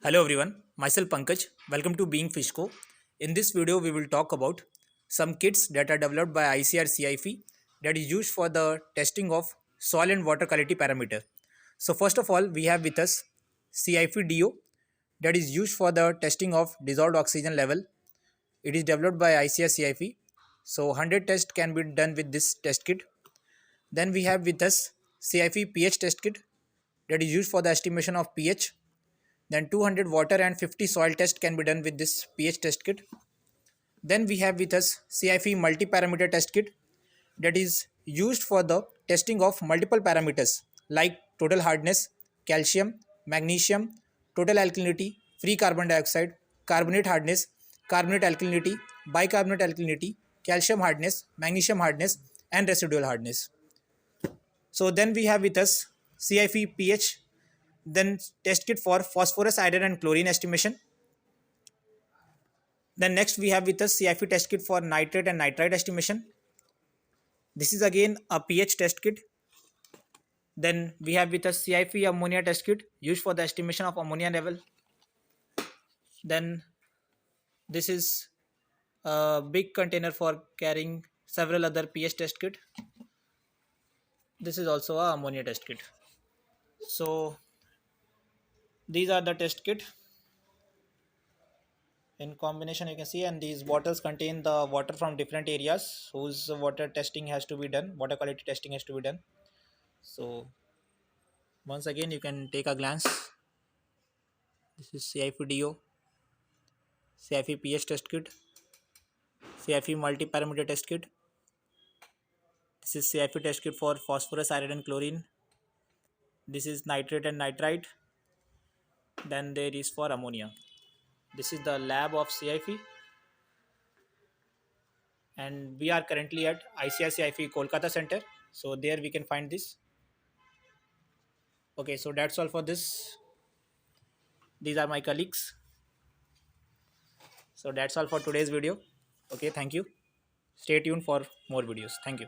Hello everyone, myself Pankaj. Welcome to Being Fishco. In this video, we will talk about some kits that are developed by Icar Cife that is used for the testing of soil and water quality parameter. So first of all, we have with us Cife DO that is used for the testing of dissolved oxygen level. It is developed by Icar Cife. So 100 tests can be done with this test kit. Then we have with us Cife pH test kit that is used for the estimation of pH. Then 200 water and 50 soil test can be done with this pH test kit. Then we have with us Cife multi-parameter test kit that is used for the testing of multiple parameters like total hardness, calcium, magnesium, total alkalinity, free carbon dioxide, carbonate hardness, carbonate alkalinity, bicarbonate alkalinity, calcium hardness, magnesium hardness, and residual hardness. So then we have with us Cife pH, then test kit for phosphorus, iron, and chlorine estimation. Then next we have with us Cife test kit for nitrate and nitrite estimation. This is again a pH test kit. Then we have with us Cife ammonia test kit used for the estimation of ammonia level. Then this is a big container for carrying several other pH test kit. This is also a ammonia test kit. So these are the test kit in combination you can see, and these bottles contain the water from different areas whose water testing has to be done, water quality testing has to be done. So once again you can take a glance. This is Cife DO, Cife pH test kit, Cife multi-parameter test kit. This is Cife test kit for phosphorus, iron, and chlorine. This is nitrate and nitrite. Then there is for ammonia. This is the lab of Cife, and we are currently at ICR Cife Kolkata Center. So there we can find this. Okay, so that's all for this. These are my colleagues. So that's all for today's video. Okay, thank you. Stay tuned for more videos. Thank you.